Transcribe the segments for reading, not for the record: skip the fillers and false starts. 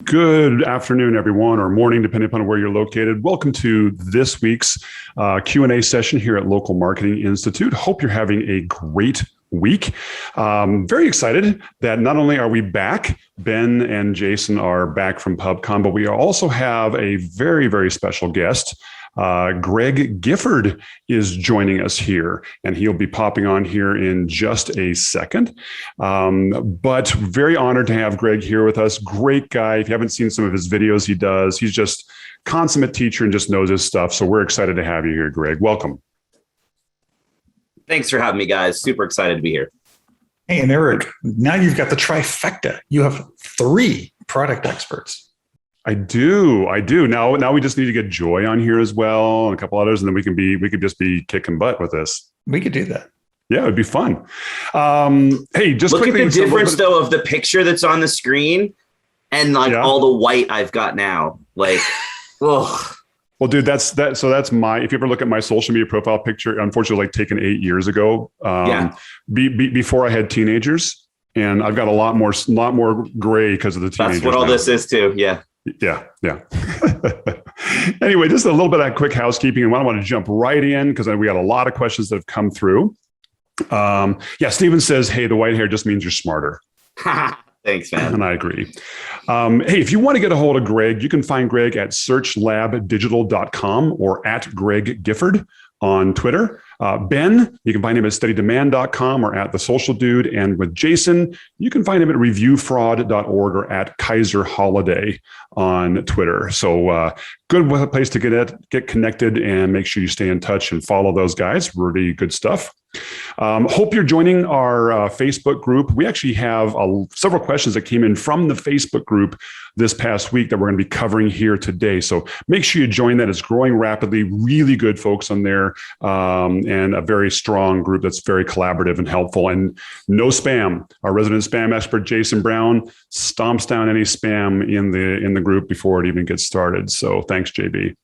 Good afternoon, everyone, or morning, depending upon where you're located. Welcome to this week's Q&A session here at Local Marketing Institute. Hope you're having a great week. Very excited that not only are we back, Ben and Jason are back from Pubcon, but we also have a very, very special guest. Greg Gifford is joining us here, and he'll be popping on here in just a second. But very honored to have Greg here with us. Great guy. If you haven't seen some of his videos he does, he's just consummate teacher and just knows his stuff. So we're excited to have you here, Greg. Welcome. Thanks for having me, guys. Super excited to be here. Hey, and Eric, now you've got the trifecta. You have 3 product experts. I do. Now we just need to get Joy on here as well, and a couple others, and then we could just be kicking butt with this. We could do that. Yeah, it'd be fun. Hey, just look quickly, at the difference though of the picture that's on the screen and all the white I've got now. Like, ugh. Well, dude, that's that's my. If you ever look at my social media profile picture, unfortunately, like taken 8 years ago, before I had teenagers, and I've got a lot more gray because of the teenagers. That's what all this is too. Yeah. Yeah. Anyway, just a little bit of quick housekeeping, and I want to jump right in because we got a lot of questions that have come through. Steven says, "Hey, the white hair just means you're smarter." Thanks, man. And I agree. Hey, if you want to get a hold of Greg, you can find Greg at searchlabdigital.com or at Greg Gifford on Twitter. Ben, you can find him at steadydemand.com or at The Social Dude. And with Jason, you can find him at reviewfraud.org or at Kaiser Holiday on Twitter. So good place to get connected and make sure you stay in touch and follow those guys. Really good stuff. Hope you're joining our Facebook group. We actually have several questions that came in from the Facebook group this past week that we're going to be covering here today. So make sure you join that. It's growing rapidly. Really good folks on there, and a very strong group that's very collaborative and helpful. And no spam. Our resident spam expert, Jason Brown, stomps down any spam in the group before it even gets started. So thanks, JB.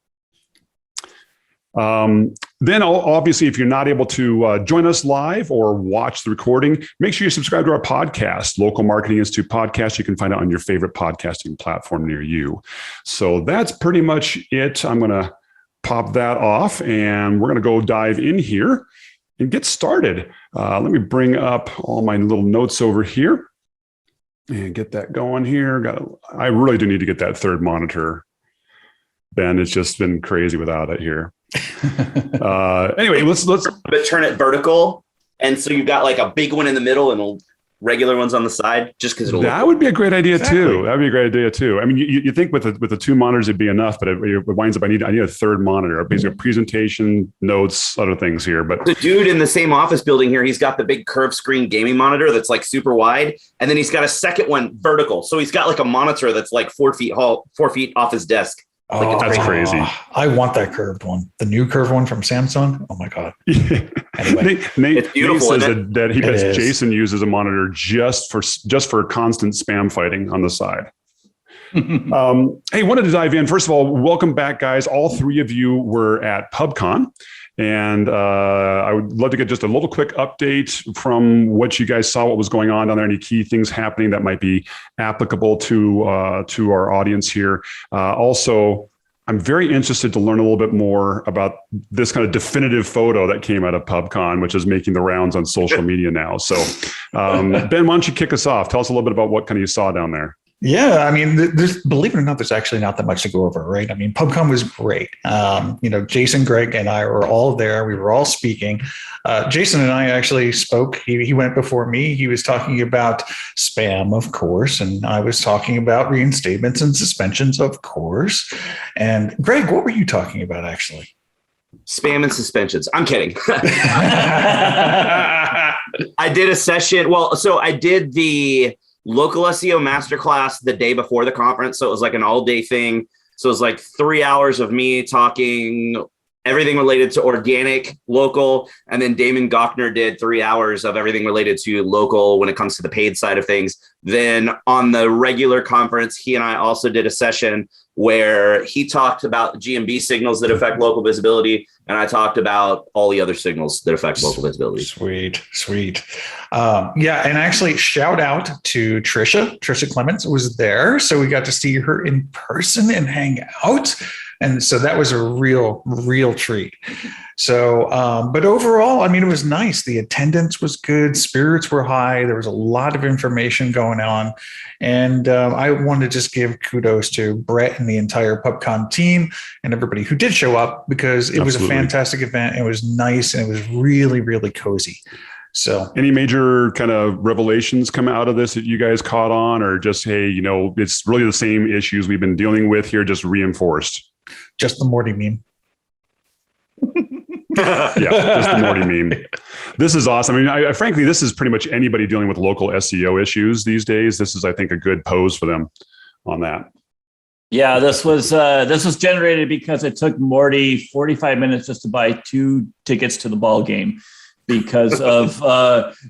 Then obviously, if you're not able to join us live or watch the recording, make sure you subscribe to our podcast, Local Marketing Institute Podcast. You can find it on your favorite podcasting platform near you. So that's pretty much it. I'm going to pop that off, and we're going to go dive in here and get started. Let me bring up all my little notes over here and get that going here. I really do need to get that third monitor, Ben. It's just been crazy without it here. Anyway, let's but turn it vertical, and so you've got like a big one in the middle and regular ones on the side, just because that would be a great idea too. That'd be a great idea too. I mean, you think with the 2 monitors it'd be enough, but it winds up I need a third monitor, basically a presentation, notes, other things here. But the dude in the same office building here, he's got the big curved screen gaming monitor that's like super wide, and then he's got a second one vertical. So he's got like a monitor that's like 4 feet tall, 4 feet off his desk. Like that's crazy. I want that curved one. The new curved one from Samsung. Oh my God. Anyway, Nate says that he bets Jason uses a monitor just for constant spam fighting on the side. Hey, wanted to dive in. First of all, welcome back, guys. All 3 of you were at Pubcon. And I would love to get just a little quick update from what you guys saw, what was going on down there, any key things happening that might be applicable to our audience here. Also, I'm very interested to learn a little bit more about this kind of definitive photo that came out of Pubcon, which is making the rounds on social media now. So, Ben, why don't you kick us off? Tell us a little bit about what kind of you saw down there. Yeah, I mean, believe it or not, there's actually not that much to go over, right? I mean, Pubcon was great. Jason, Greg, and I were all there. We were all speaking. Jason and I actually spoke. He went before me. He was talking about spam, of course, and I was talking about reinstatements and suspensions, of course. And Greg, what were you talking about, actually? Spam and suspensions. I'm kidding. I did a session. Well, so I did the local SEO masterclass the day before the conference. So it was like an all-day thing. So it was like 3 hours of me talking everything related to organic, local, and then Damon Gochner did 3 hours of everything related to local when it comes to the paid side of things. Then on the regular conference, he and I also did a session where he talked about GMB signals that affect local visibility, and I talked about all the other signals that affect local visibility. Sweet. Yeah, and actually, shout out to Trisha. Trisha Clements was there, so we got to see her in person and hang out. And so that was a real treat. So, but overall, I mean, it was nice. The attendance was good. Spirits were high. There was a lot of information going on. And I want to just give kudos to Brett and the entire Pubcon team and everybody who did show up, because it was a fantastic event. It was nice, and it was really cozy. So, any major kind of revelations come out of this that you guys caught on, or just, hey, it's really the same issues we've been dealing with here, just reinforced? Just the Morty meme. Yeah, just the Morty meme. This is awesome. I mean, I frankly, this is pretty much anybody dealing with local SEO issues these days. This is, I think, a good pose for them on that. Yeah, this was generated because it took Morty 45 minutes just to buy 2 tickets to the ball game because of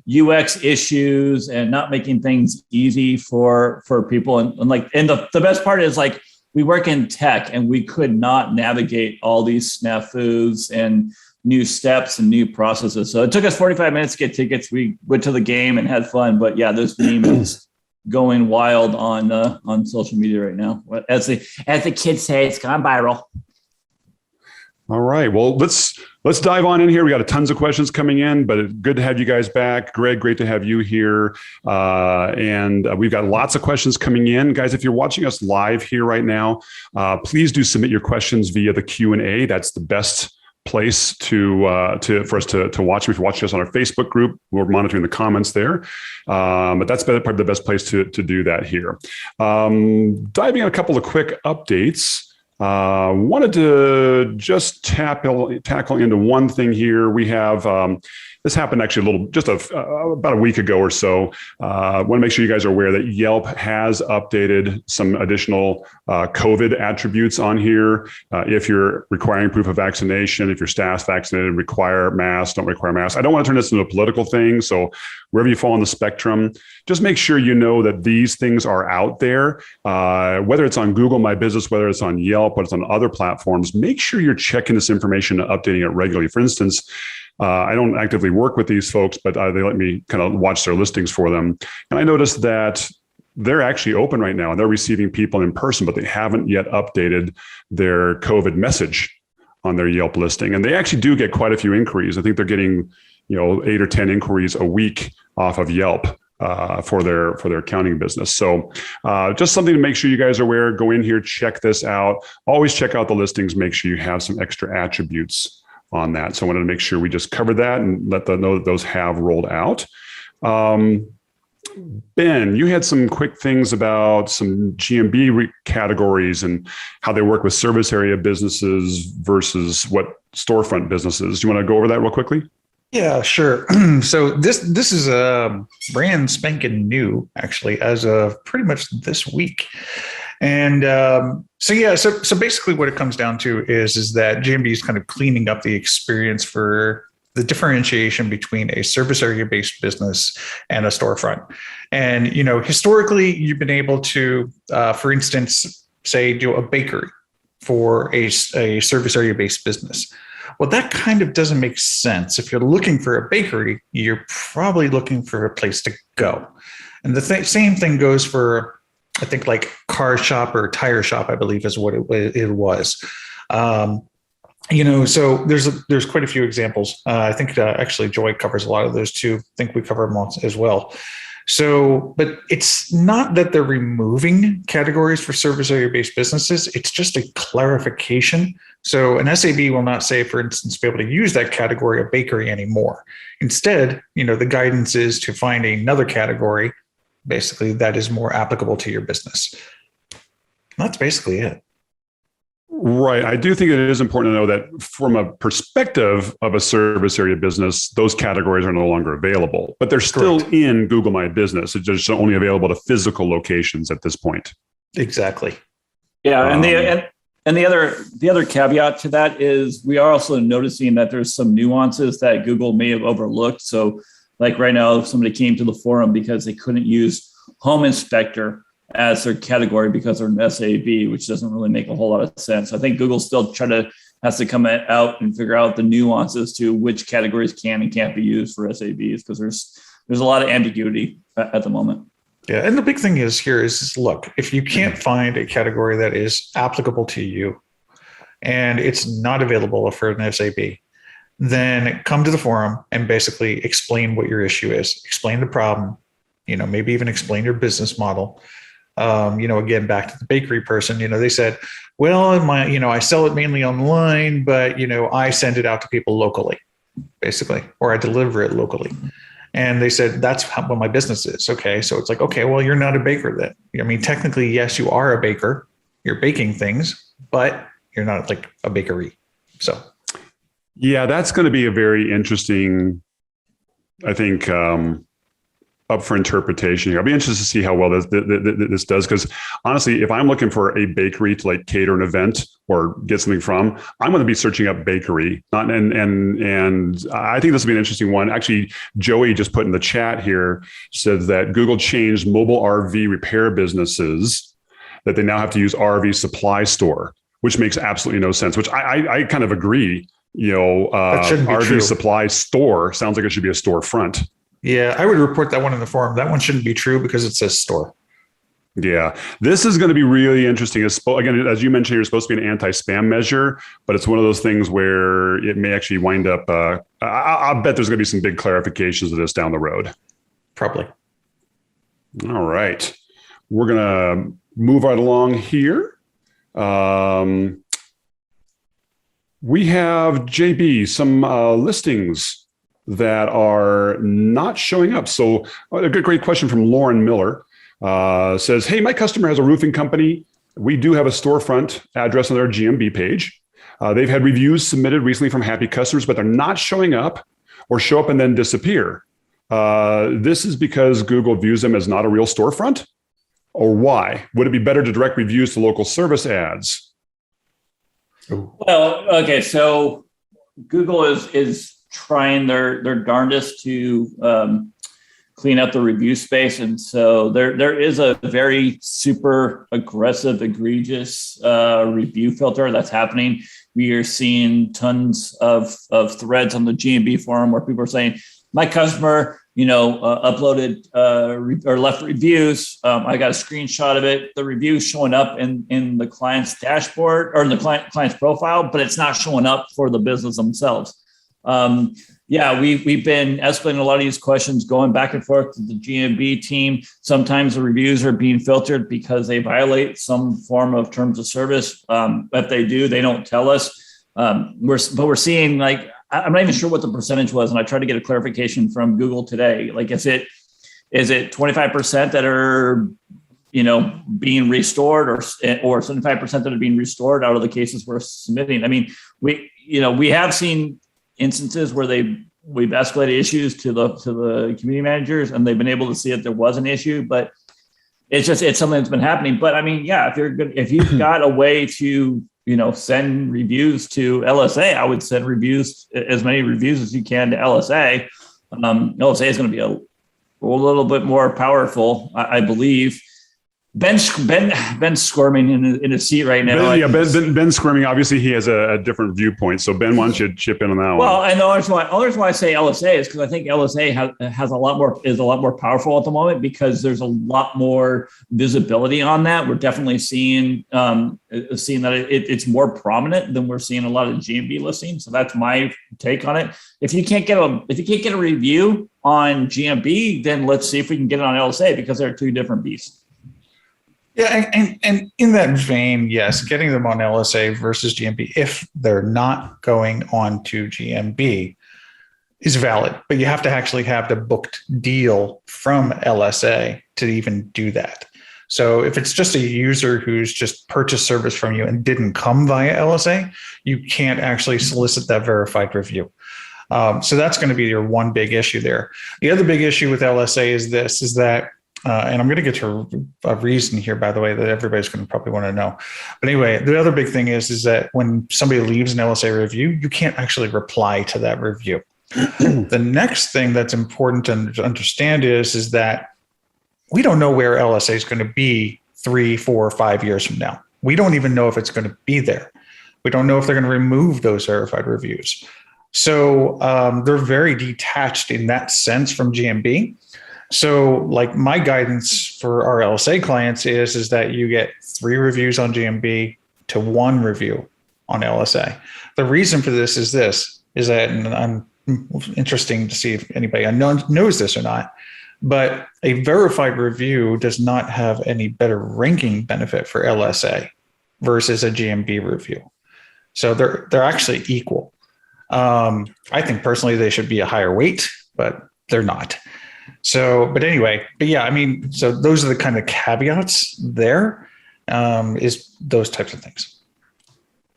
UX issues and not making things easy for people. And the best part is, like, we work in tech and we could not navigate all these snafus and new steps and new processes. So it took us 45 minutes to get tickets. We went to the game and had fun. But yeah, this meme is going wild on social media right now. As the kids say, it's gone viral. All right. Well, let's dive on in here. We got tons of questions coming in, but good to have you guys back. Greg, great to have you here. And we've got lots of questions coming in. Guys, if you're watching us live here right now, please do submit your questions via the Q&A. That's the best place for us to watch. If you're watching us on our Facebook group, we're monitoring the comments there. But that's probably the best place to do that here. Diving on a couple of quick updates. Wanted to just tackle into one thing here. We have this happened actually about a week ago or so. Want to make sure you guys are aware that Yelp has updated some additional COVID attributes on here. If you're requiring proof of vaccination, if your staff's vaccinated, require masks, don't require masks. I don't want to turn this into a political thing. So wherever you fall on the spectrum, just make sure you know that these things are out there. Whether it's on Google My Business, whether it's on Yelp, whether it's on other platforms, make sure you're checking this information and updating it regularly. For instance, I don't actively work with these folks, but they let me kind of watch their listings for them. And I noticed that they're actually open right now and they're receiving people in person, but they haven't yet updated their COVID message on their Yelp listing. And they actually do get quite a few inquiries. I think they're getting, 8 or 10 inquiries a week off of Yelp for their accounting business. So just something to make sure you guys are aware. Go in here, check this out. Always check out the listings. Make sure you have some extra attributes on that. So I wanted to make sure we just covered that and let them know that those have rolled out. Ben, you had some quick things about some GMB categories and how they work with service area businesses versus what storefront businesses. Do you want to go over that real quickly? Yeah, sure. So this is a brand spanking new, actually, as of pretty much this week. And so basically what it comes down to is that GMB is kind of cleaning up the experience for the differentiation between a service area-based business and a storefront. And, historically, you've been able to, for instance, say, do a bakery for a service area-based business. Well, that kind of doesn't make sense. If you're looking for a bakery, you're probably looking for a place to go. And the same thing goes for, I think, like car shop or tire shop, I believe is what it was. So there's quite a few examples. I think actually Joy covers a lot of those too. I think we cover them all as well. So, but it's not that they're removing categories for service area-based businesses. It's just a clarification. So an SAB will not say, for instance, be able to use that category of bakery anymore. Instead, the guidance is to find another category, basically, that is more applicable to your business. That's basically it. Right. I do think it is important to know that from a perspective of a service area business, those categories are no longer available, but they're still Correct. In Google My Business. It's just only available to physical locations at this point. Exactly. Yeah. And the other caveat to that is we are also noticing that there's some nuances that Google may have overlooked. So like right now, if somebody came to the forum because they couldn't use home inspector as their category because they're an SAB, which doesn't really make a whole lot of sense. I think Google still has to come out and figure out the nuances to which categories can and can't be used for SABs, because there's a lot of ambiguity at the moment. Yeah, and the big thing is look, if you can't find a category that is applicable to you and it's not available for an SAB, then come to the forum and basically explain what your issue is, explain the problem, maybe even explain your business model. Again, back to the bakery person, they said, well, I sell it mainly online, but, I send it out to people locally, basically, or I deliver it locally. And they said, that's what my business is. Okay. So it's like, okay, well, you're not a baker then. I mean, technically, yes, you are a baker. You're baking things, but you're not like a bakery. So. Yeah, that's going to be a very interesting, I think, up for interpretation here. I'll be interested to see how well this does, because honestly, if I'm looking for a bakery to like cater an event or get something from, I'm going to be searching up bakery. And I think this will be an interesting one. Actually, Joey just put in the chat here, said that Google changed mobile RV repair businesses, that they now have to use RV supply store, which makes absolutely no sense, which I kind of agree. RV true. supply store sounds like it should be a storefront. Yeah, I would report that one in the forum. That one shouldn't be true because it says store. Yeah, this is going to be really interesting. Again, as you mentioned, you're supposed to be an anti-spam measure, but it's one of those things where it may actually wind up. I'll bet there's going to be some big clarifications of this down the road. Probably. All right. We're going to move right along here. We have JB, some listings that are not showing up. So a great question from Lauren Miller says, hey, my customer has a roofing company. We do have a storefront address on their GMB page. They've had reviews submitted recently from happy customers, but they're not showing up or show up and then disappear. This is because Google views them as not a real storefront? Or why? Would it be better to direct reviews to local service ads? Well, okay, so Google is trying their darndest to clean up the review space, and so there is a very super aggressive, egregious review filter that's happening. We are seeing tons of threads on the GMB forum where people are saying, "My customer, uploaded or left reviews. I got a screenshot of it. The review is showing up in the client's dashboard or in the client's profile, but it's not showing up for the business themselves." We've been escalating a lot of these questions, going back and forth to the GMB team. Sometimes the reviews are being filtered because they violate some form of terms of service. If they do, they don't tell us. We're seeing, like, I'm not even sure what the percentage was, and I tried to get a clarification from Google today. Like, is it 25% that are being restored, or 75% that are being restored out of the cases we're submitting? I mean, we have seen instances where we've escalated issues to the community managers, and they've been able to see that there was an issue, but it's something that's been happening. But I mean, yeah, if you've got a way to send reviews to LSA, I would send as many reviews as you can to LSA. LSA is going to be a little bit more powerful, I believe. Ben's squirming in his seat right now. Ben's squirming. Obviously, he has a different viewpoint. So, Ben, why don't you chip in on that one? Well, and the only reason why I say LSA is because I think LSA is a lot more powerful at the moment, because there's a lot more visibility on that. We're definitely seeing that it's more prominent than we're seeing a lot of GMB listings. So that's my take on it. If you can't get a review on GMB, then let's see if we can get it on LSA, because they're two different beasts. Yeah, and in that vein, yes, getting them on LSA versus GMB, if they're not going on to GMB, is valid. But you have to actually have the booked deal from LSA to even do that. So if it's just a user who's just purchased service from you and didn't come via LSA, you can't actually solicit that verified review. So that's going to be your one big issue there. The other big issue with LSA is that and I'm going to get to a reason here, by the way, that everybody's going to probably want to know. But anyway, the other big thing is that when somebody leaves an LSA review, you can't actually reply to that review. The next thing that's important to understand is that we don't know where LSA is going to be 3, 4, 5 years from now. We don't even know if it's going to be there. We don't know if they're going to remove those verified reviews. So they're very detached in that sense from GMB. So like my guidance for our LSA clients is that you get 3 reviews on GMB to 1 review on LSA. The reason for this is that, and I'm interesting to see if anybody knows this or not, but a verified review does not have any better ranking benefit for LSA versus a GMB review. So they're actually equal. I think personally they should be a higher weight, but they're not. So, but anyway, but yeah, I mean, so those are the kind of caveats there, is those types of things.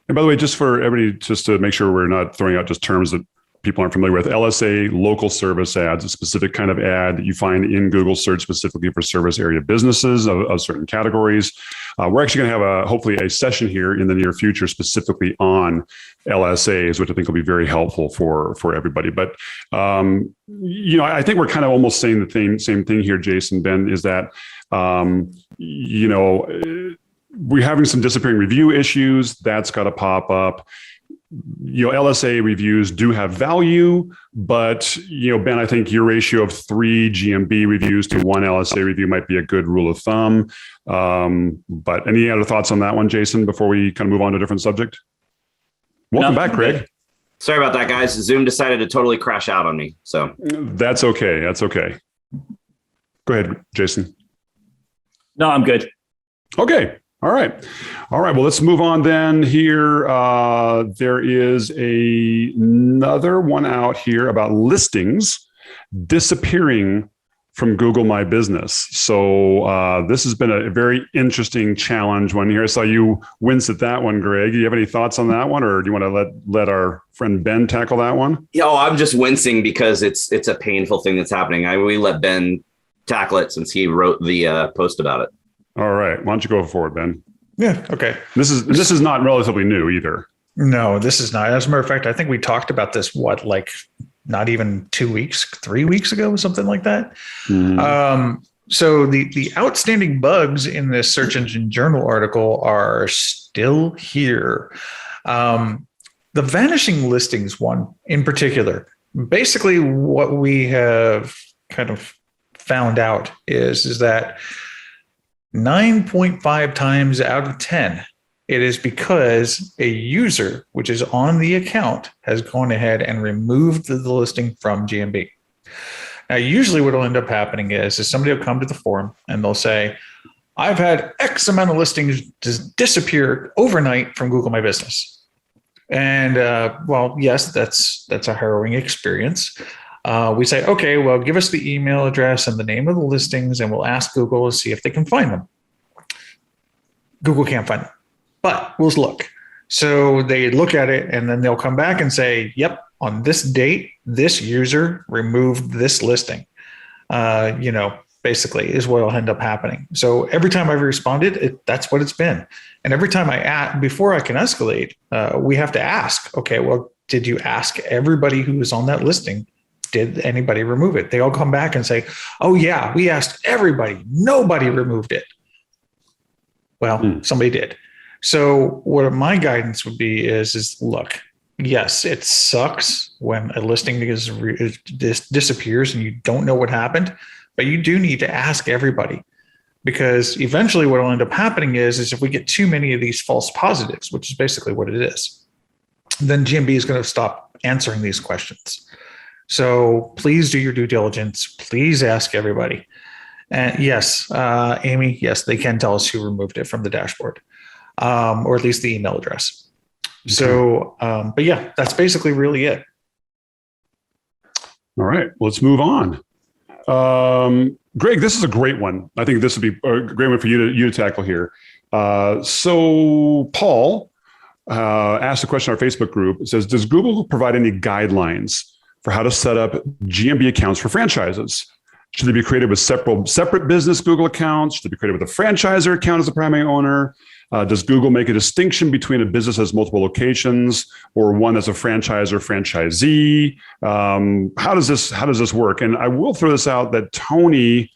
And by the way, just for everybody, just to make sure we're not throwing out just terms that people aren't familiar with, LSA, local service ads, a specific kind of ad that you find in Google search specifically for service area businesses of certain categories. We're actually going to have hopefully a session here in the near future specifically on LSAs, which I think will be very helpful for everybody. But, I think we're kind of almost saying the same thing here, Jason, Ben, is that, we're having some disappearing review issues. That's got to pop up. LSA reviews do have value, but, Ben, I think your ratio of 3 GMB reviews to 1 LSA review might be a good rule of thumb. But any other thoughts on that one, Jason, before we kind of move on to a different subject? Welcome back, Craig. Sorry about that, guys. Zoom decided to totally crash out on me. So that's okay. That's okay. Go ahead, Jason. No, I'm good. Okay. All right. Well, let's move on then here. There is another one out here about listings disappearing from Google My Business. So this has been a very interesting challenge one here. I saw you wince at that one, Greg. Do you have any thoughts on that one, or do you want to let our friend Ben tackle that one? Yeah, I'm just wincing because it's a painful thing that's happening. We let Ben tackle it since he wrote the post about it. All right. Why don't you go forward, Ben? Yeah. Okay. This is not relatively new either. No, this is not. As a matter of fact, I think we talked about this, not even 2 weeks, 3 weeks ago, something like that. Mm-hmm. So the outstanding bugs in this Search Engine Journal article are still here. The Vanishing Listings one in particular, basically what we have kind of found out is that 9.5 times out of 10, it is because a user, which is on the account, has gone ahead and removed the listing from GMB. Now, usually what will end up happening is somebody will come to the forum and they'll say, I've had X amount of listings just disappear overnight from Google My Business. And well, yes, that's a harrowing experience. We say, okay, well, give us the email address and the name of the listings, and we'll ask Google to see if they can find them. Google can't find them, but we'll look. So they look at it, and then they'll come back and say, yep, on this date, this user removed this listing. Basically is what will end up happening. So every time I've responded, that's what it's been. And every time before I can escalate, we have to ask, okay, well, did you ask everybody who was on that listing? Did anybody remove it? They all come back and say, oh yeah, we asked everybody. Nobody removed it. Well, somebody did. So what my guidance would be is look, yes, it sucks when a listing disappears and you don't know what happened, but you do need to ask everybody, because eventually what will end up happening is if we get too many of these false positives, which is basically what it is, then GMB is going to stop answering these questions. So please do your due diligence. Please ask everybody. And yes, Amy, yes, they can tell us who removed it from the dashboard, or at least the email address. Okay. So, but yeah, that's basically really it. All right, let's move on. Greg, this is a great one. I think this would be a great one for you to tackle here. So Paul asked a question in our Facebook group. It says, does Google provide any guidelines for how to set up GMB accounts for franchises? Should they be created with separate business Google accounts? Should they be created with a franchisor account as the primary owner? Does Google make a distinction between a business that has multiple locations or one that's a franchise or franchisee? How does this work? And I will throw this out that Tony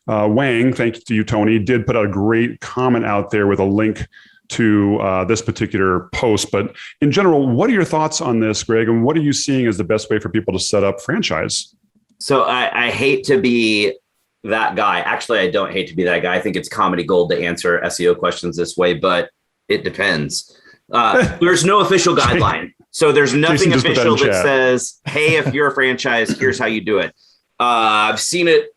Wang, thank you to you, Tony, did put out a great comment out there with a link to this particular post. But in general, what are your thoughts on this, Greg? And what are you seeing as the best way for people to set up franchise? So I hate to be that guy. Actually, I don't hate to be that guy. I think it's comedy gold to answer SEO questions this way, but it depends. There's no official guideline. So there's nothing official that says, hey, if you're a franchise, here's how you do it. I've seen it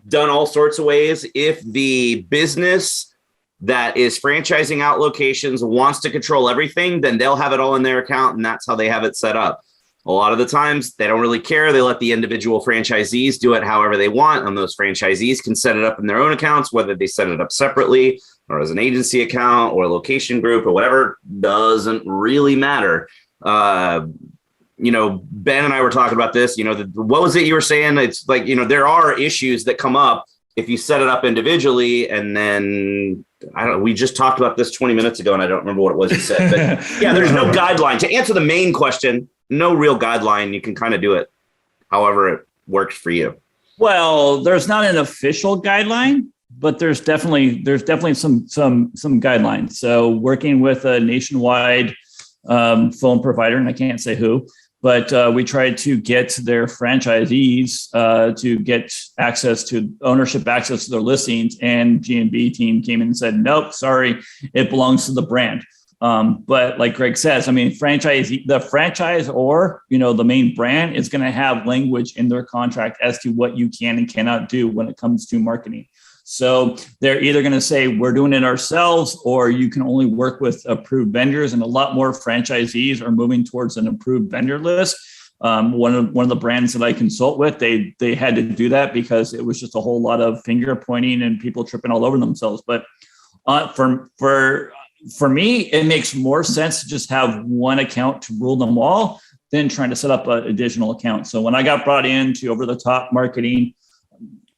done all sorts of ways. If the business that is franchising out locations wants to control everything, then they'll have it all in their account, and that's how they have it set up. A lot of the times they don't really care. They let the individual franchisees do it however they want, and those franchisees can set it up in their own accounts, whether they set it up separately or as an agency account or a location group or whatever, doesn't really matter. Ben and I were talking about this, what was it you were saying? It's like, there are issues that come up if you set it up individually, and then we just talked about this 20 minutes ago and I don't remember what it was you said, but yeah, there's no guideline to answer the main question. No real guideline. You can kind of do it however it works for you. Well, there's not an official guideline, but there's definitely some guidelines. So working with a nationwide phone provider, and I can't say who, but we tried to get their franchisees to get ownership access to their listings, and GMB team came in and said, nope, sorry, it belongs to the brand. But like Greg says, the franchise or, the main brand is going to have language in their contract as to what you can and cannot do when it comes to marketing. So they're either going to say we're doing it ourselves, or you can only work with approved vendors. And a lot more franchisees are moving towards an approved vendor list. One of the brands that I consult with, they had to do that because it was just a whole lot of finger pointing and people tripping all over themselves. But for me, it makes more sense to just have one account to rule them all than trying to set up an additional account. So when I got brought into over-the-top marketing,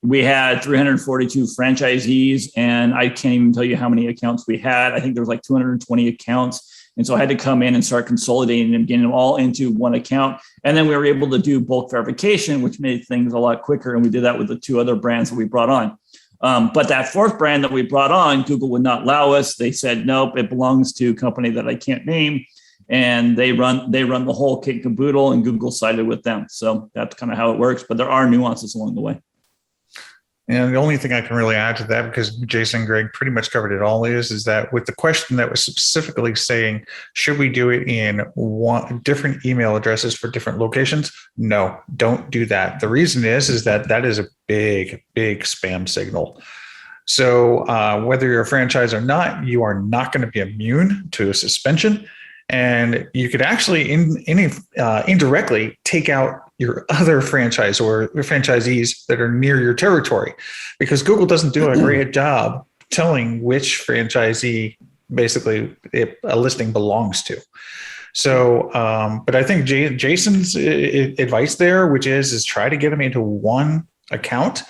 we had 342 franchisees, and I can't even tell you how many accounts we had. I think there was like 220 accounts. And so I had to come in and start consolidating and getting them all into one account. And then we were able to do bulk verification, which made things a lot quicker. And we did that with the two other brands that we brought on. But that fourth brand that we brought on, Google would not allow us. They said, nope, it belongs to a company that I can't name. And they run the whole kit and caboodle, and Google sided with them. So that's kind of how it works. But there are nuances along the way. And the only thing I can really add to that, because Jason and Greg pretty much covered it all, is that with the question that was specifically saying, should we do it in different email addresses for different locations? No, don't do that. The reason is that is a big, big spam signal. So whether you're a franchise or not, you are not going to be immune to a suspension. And you could actually indirectly take out your other franchise or your franchisees that are near your territory, because Google doesn't do a great job telling which franchisee basically a listing belongs to. So, but I think Jason's advice there, which is try to get them into one account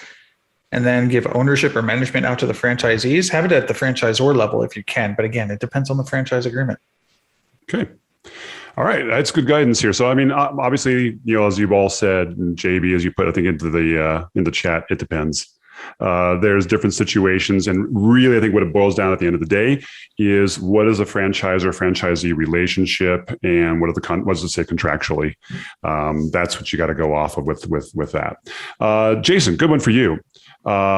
and then give ownership or management out to the franchisees. Have it at the franchisor level if you can. But again, it depends on the franchise agreement. Okay. All right. That's good guidance here. So, obviously, as you've all said, and JB, as you put, I think in the chat, it depends. There's different situations. And really, I think what it boils down at the end of the day is what is a franchise or franchisee relationship, and what does it say contractually? That's what you got to go off of with that. Jason, good one for you.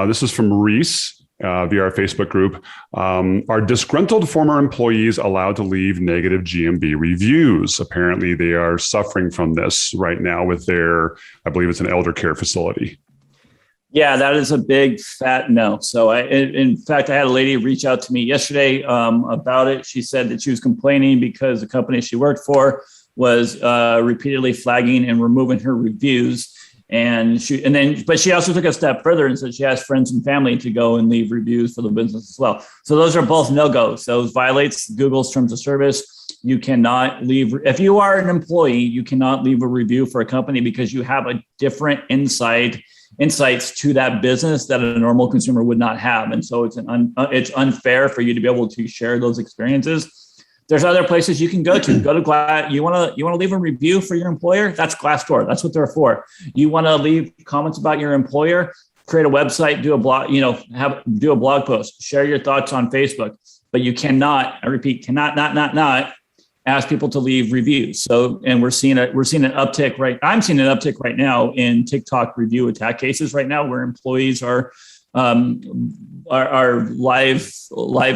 This is from Reese. Via our Facebook group. Are disgruntled former employees allowed to leave negative GMB reviews? Apparently, they are suffering from this right now with their, I believe it's an elder care facility. Yeah, that is a big fat no. So in fact, I had a lady reach out to me yesterday about it. She said that she was complaining because the company she worked for was repeatedly flagging and removing her reviews. But she also took a step further and said she has friends and family to go and leave reviews for the business as well. So those are both no-goes. Those violates Google's terms of service. You cannot leave. If you are an employee, you cannot leave a review for a company because you have a different inside insights to that business that a normal consumer would not have. And so it's unfair for you to be able to share those experiences. There's other places you can go to. Go to Glass. You want to leave a review for your employer? That's Glassdoor. That's what they're for. You want to leave comments about your employer? Create a website, do a blog. Do a blog post. Share your thoughts on Facebook. But you cannot. I repeat, not ask people to leave reviews. So, and we're seeing an uptick right. I'm seeing an uptick right now in TikTok review attack cases right now, where employees are live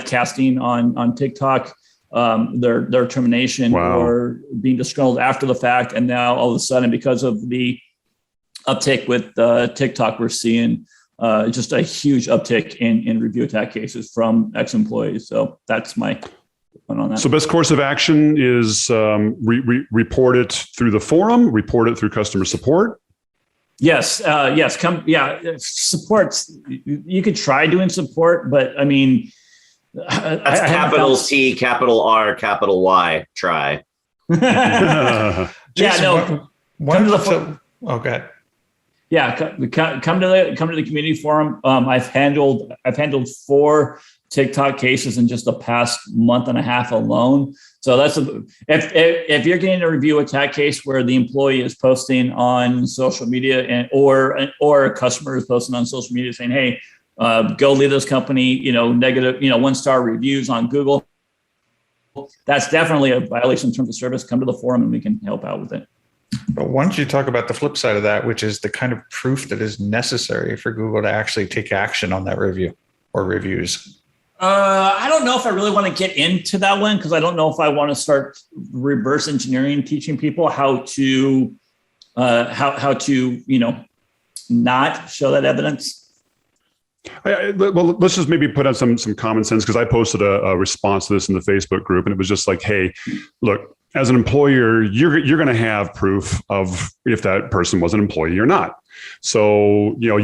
casting on TikTok. Their termination or being disgruntled after the fact. And now all of a sudden, because of the uptick with TikTok, we're seeing just a huge uptick in review attack cases from ex-employees. So that's my point on that. So best course of action is report it through the forum, report it through customer support. Yes. Supports. You could try doing support, but I mean, that's capital C, capital R, capital Y. Try. Jason, no. Come to the. Okay. Yeah, come to the community forum. I've handled 4 TikTok cases in just the past month and a half alone. So that's if you're getting a review attack case where the employee is posting on social media or a customer is posting on social media saying, "Hey, go leave this company, negative, 1-star reviews on Google." That's definitely a violation in terms of service. Come to the forum and we can help out with it. But why don't you talk about the flip side of that, which is the kind of proof that is necessary for Google to actually take action on that review or reviews? I don't know if I really want to get into that one, because I don't know if I want to start reverse engineering, teaching people how to not show that evidence. Well, let's just maybe put out some common sense, because I posted a response to this in the Facebook group, and it was just like, hey, look, as an employer, you're going to have proof of if that person was an employee or not. So, you're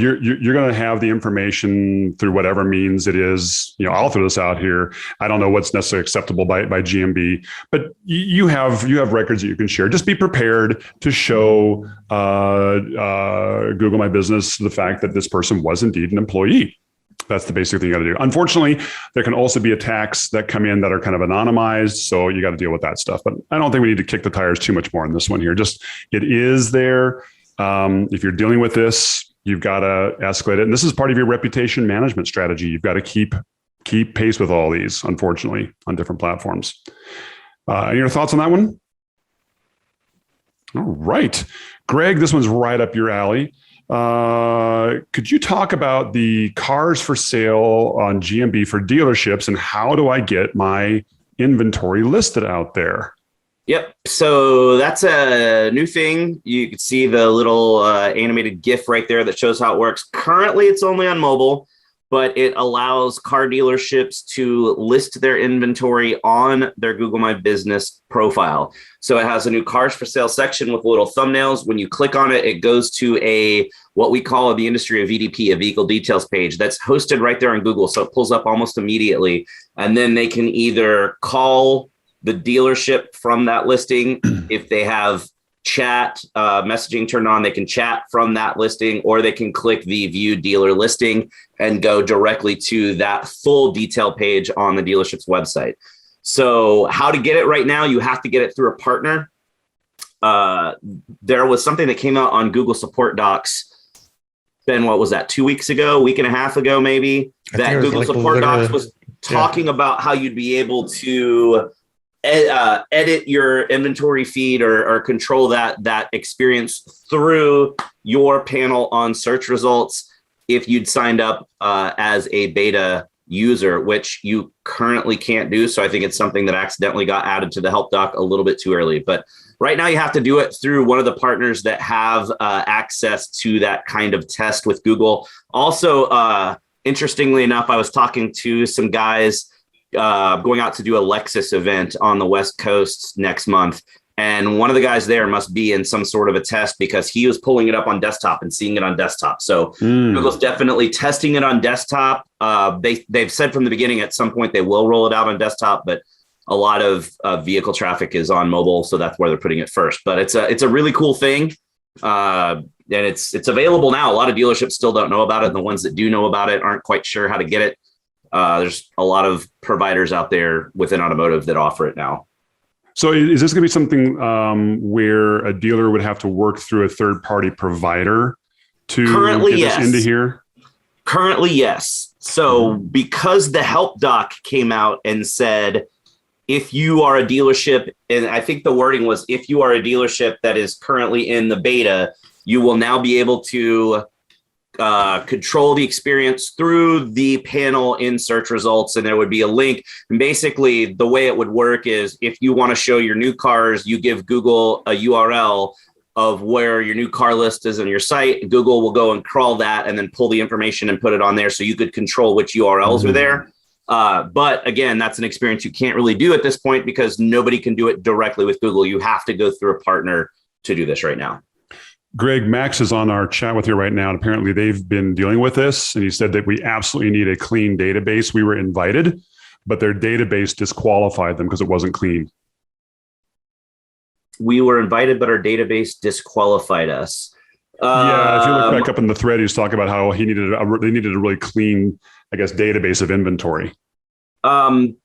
going to have the information through whatever means it is. I'll throw this out here. I don't know what's necessarily acceptable by GMB, but you have records that you can share. Just be prepared to show Google My Business the fact that this person was indeed an employee. That's the basic thing you got to do. Unfortunately, there can also be attacks that come in that are kind of anonymized. So you got to deal with that stuff. But I don't think we need to kick the tires too much more on this one here. Just, it is there. If you're dealing with this, you've got to escalate it. And this is part of your reputation management strategy. You've got to keep pace with all these, unfortunately, on different platforms. Any other thoughts on that one? All right. Greg, this one's right up your alley. Could you talk about the cars for sale on GMB for dealerships, and how do I get my inventory listed out there? Yep. So that's a new thing. You can see the little animated GIF right there that shows how it works. Currently, it's only on mobile, but it allows car dealerships to list their inventory on their Google My Business profile. So it has a new cars for sale section with little thumbnails. When you click on it, it goes to what we call in the industry a VDP, a vehicle details page, that's hosted right there on Google. So it pulls up almost immediately. And then they can either call the dealership from that listing. If they have chat messaging turned on, they can chat from that listing, or they can click the view dealer listing and go directly to that full detail page on the dealership's website. So how to get it right now, you have to get it through a partner. There was something that came out on Google support docs. Ben, what was that, 2 weeks ago, week and a half ago, maybe, that Google support docs was talking about how you'd be able to edit your inventory feed or control that experience through your panel on search results if you'd signed up as a beta user, which you currently can't do. So I think it's something that accidentally got added to the help doc a little bit too early. But right now you have to do it through one of the partners that have access to that kind of test with Google. Also, interestingly enough, I was talking to some guys going out to do a Lexus event on the West Coast next month. And one of the guys there must be in some sort of a test, because he was pulling it up on desktop and seeing it on desktop. So Google's definitely testing it on desktop. They've said from the beginning at some point they will roll it out on desktop, but a lot of vehicle traffic is on mobile. So that's where they're putting it first. But it's a really cool thing. it's available now. A lot of dealerships still don't know about it. And the ones that do know about it aren't quite sure how to get it. There's a lot of providers out there within automotive that offer it now. So is this going to be something where a dealer would have to work through a third-party provider to Currently, get this into here? Currently, yes. So because the help doc came out and said, if you are a dealership, and I think the wording was, if you are a dealership that is currently in the beta, you will now be able to control the experience through the panel in search results, and there would be a link. And basically, the way it would work is if you want to show your new cars, you give Google a URL of where your new car list is on your site. Google will go and crawl that and then pull the information and put it on there so you could control which URLs are there. But again, that's an experience you can't really do at this point because nobody can do it directly with Google. You have to go through a partner to do this right now. Greg, Max is on our chat with you right now, and apparently they've been dealing with this, and he said that we absolutely need a clean database. We were invited, but their database disqualified them because it wasn't clean. We were invited, but our database disqualified us. Yeah, if you look back up in the thread, he's talking about how they needed a really clean, I guess, database of inventory.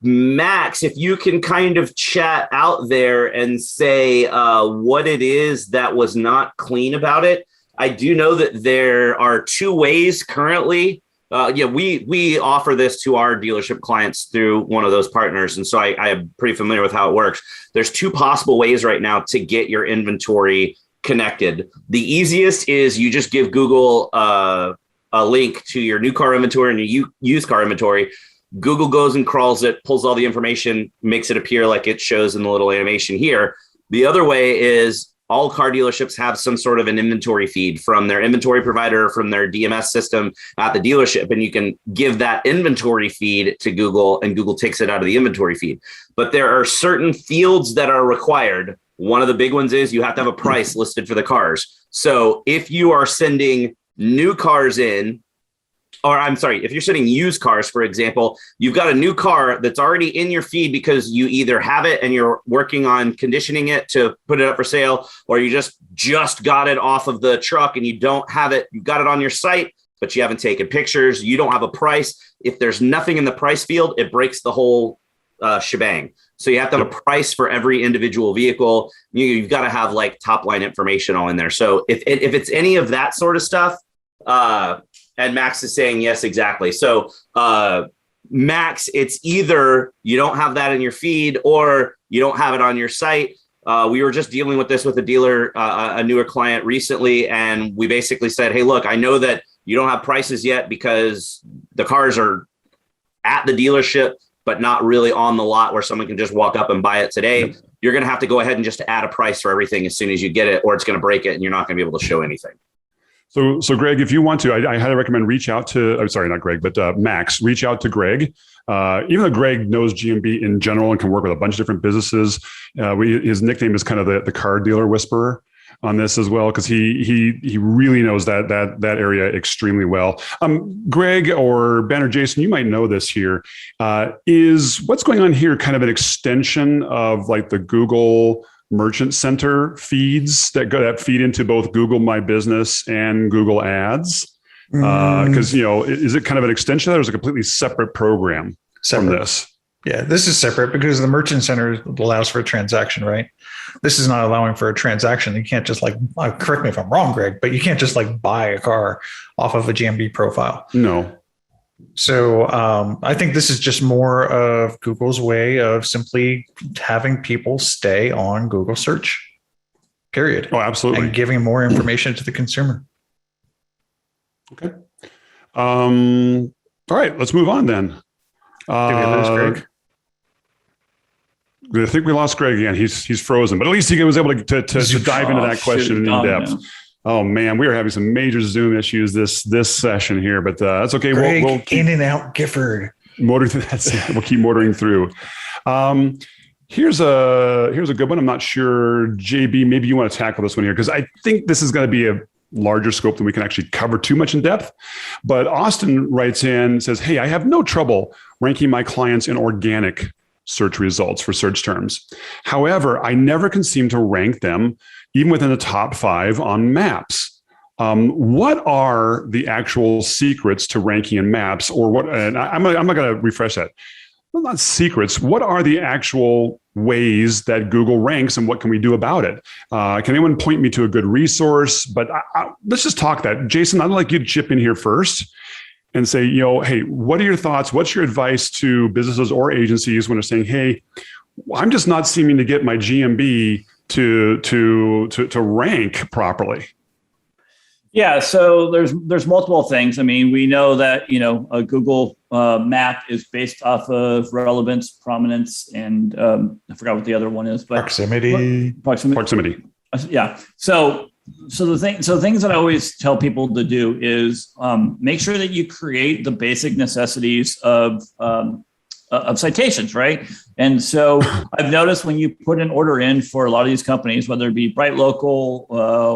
Max, if you can kind of chat out there and say what it is that was not clean about it. I do know that there are two ways currently. We offer this to our dealership clients through one of those partners. And so I am pretty familiar with how it works. There's two possible ways right now to get your inventory connected. The easiest is you just give Google a link to your new car inventory and your used car inventory. Google goes and crawls it, pulls all the information, makes it appear like it shows in the little animation here. The other way is all car dealerships have some sort of an inventory feed from their inventory provider, from their DMS system at the dealership. And you can give that inventory feed to Google and Google takes it out of the inventory feed. But there are certain fields that are required. One of the big ones is you have to have a price listed for the cars. So if you are sending new cars in, or I'm sorry, if you're sending used cars, for example, you've got a new car that's already in your feed because you either have it and you're working on conditioning it to put it up for sale, or you just got it off of the truck and you don't have it. You've got it on your site, but you haven't taken pictures. You don't have a price. If there's nothing in the price field, it breaks the whole shebang. So you have to have a price for every individual vehicle. You've got to have like top line information all in there. So if it's any of that sort of stuff, and Max is saying, yes, exactly. So Max, it's either you don't have that in your feed or you don't have it on your site. We were just dealing with this with a dealer, a newer client recently. And we basically said, hey, look, I know that you don't have prices yet because the cars are at the dealership, but not really on the lot where someone can just walk up and buy it today. Yep. You're going to have to go ahead and just add a price for everything as soon as you get it, or it's going to break it and you're not going to be able to show anything. So Greg, if you want to, I highly recommend reach out to, I'm sorry, not Greg, but Max, reach out to Greg. Even though Greg knows GMB in general and can work with a bunch of different businesses, his nickname is kind of the car dealer whisperer on this as well, because he really knows that area extremely well. Greg or Ben or Jason, you might know this here. Is what's going on here kind of an extension of like the Google Merchant Center feeds that feed into both Google My Business and Google Ads? Because, is it kind of an extension of that, or is it a completely separate program from this? Yeah, this is separate because the Merchant Center allows for a transaction, right? This is not allowing for a transaction. You can't just correct me if I'm wrong, Greg, but you can't just buy a car off of a GMB profile. No. So I think this is just more of Google's way of simply having people stay on Google search, period. Oh, absolutely. And giving more information to the consumer. Okay. All right, let's move on then. Did we lose Greg? I think we lost Greg again. He's frozen, but at least he was able to dive into that question in depth. Now. Oh man, we are having some major Zoom issues this session here, but that's okay. Greg, we'll keep in and out Gifford. We'll keep motoring through. Here's a good one. I'm not sure, JB, maybe you want to tackle this one here because I think this is going to be a larger scope than we can actually cover too much in depth. But Austin writes in, says, hey, I have no trouble ranking my clients in organic search results for search terms. However, I never can seem to rank them even within the top 5 on maps. What are the actual secrets to ranking in maps, or what? And I'm not going to refresh that. Well, not secrets. What are the actual ways that Google ranks, and what can we do about it? Can anyone point me to a good resource? But let's just talk that. Jason, I'd like you to chip in here first and say, hey, what are your thoughts? What's your advice to businesses or agencies when they're saying, hey, I'm just not seeming to get my GMB to rank properly? Yeah, so there's multiple things. I mean, we know that a Google map is based off of relevance, prominence, and I forgot what the other one is, but proximity. Yeah. So the things that I always tell people to do is make sure that you create the basic necessities of citations, right? And so I've noticed when you put an order in for a lot of these companies, whether it be Bright Local,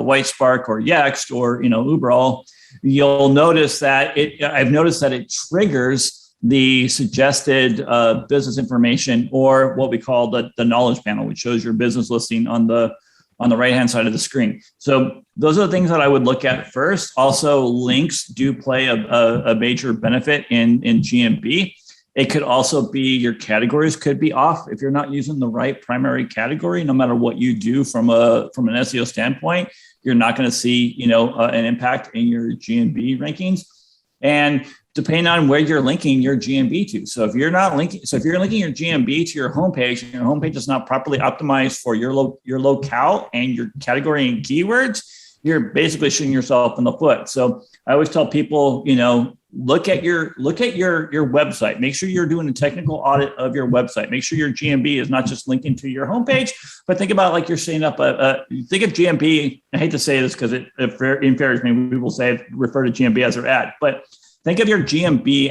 White Spark, or Yext, or Uberall, you'll notice that I've noticed that it triggers the suggested business information, or what we call the knowledge panel, which shows your business listing on the right-hand side of the screen. So those are the things that I would look at first. Also, links do play a major benefit in GMB. It could also be your categories could be off if you're not using the right primary category. No matter what you do from an SEO standpoint, you're not going to see an impact in your GMB rankings. And depending on where you're linking your GMB to. So if you're linking your GMB to your homepage, and your homepage is not properly optimized for your locale and your category and keywords, you're basically shooting yourself in the foot. So I always tell people, look at your website. Make sure you're doing a technical audit of your website. Make sure your GMB is not just linking to your homepage, but think about like you're setting up think of GMB. I hate to say this because it infuriates me. We will refer to GMB as their ad, but think of your GMB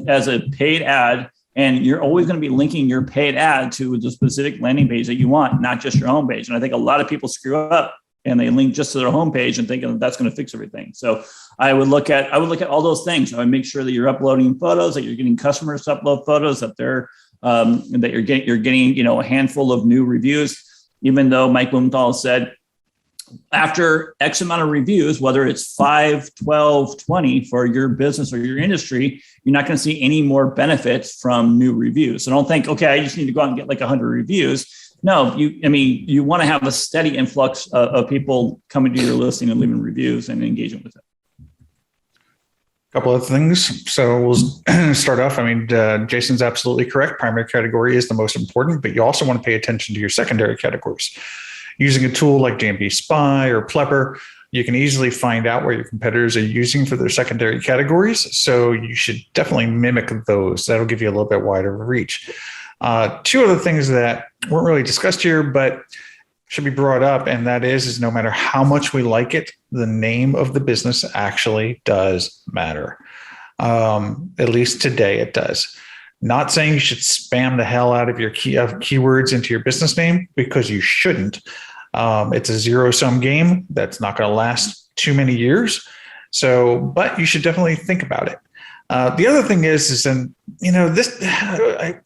as a paid ad, and you're always going to be linking your paid ad to the specific landing page that you want, not just your homepage. And I think a lot of people screw up and they link just to their homepage and thinking that's going to fix everything. So I would look at all those things. I would make sure that you're uploading photos, that you're getting customers to upload photos, that you're getting a handful of new reviews. Even though Mike Blumenthal said after X amount of reviews, whether it's 5, 12, 20 for your business or your industry, you're not going to see any more benefits from new reviews. So don't think, okay, I just need to go out and get like 100 reviews. No, you want to have a steady influx of people coming to your listing and leaving reviews and engaging with it. A couple of things. So we'll start off. Jason's absolutely correct. Primary category is the most important, but you also want to pay attention to your secondary categories. Using a tool like GMB Spy or Plepper, you can easily find out where your competitors are using for their secondary categories. So you should definitely mimic those. That'll give you a little bit wider reach. Two other things that weren't really discussed here, but should be brought up, and that is no matter how much we like it, the name of the business actually does matter. At least today it does. Not saying you should spam the hell out of your keywords into your business name, because you shouldn't. It's a zero-sum game that's not going to last too many years. But you should definitely think about it. The other thing is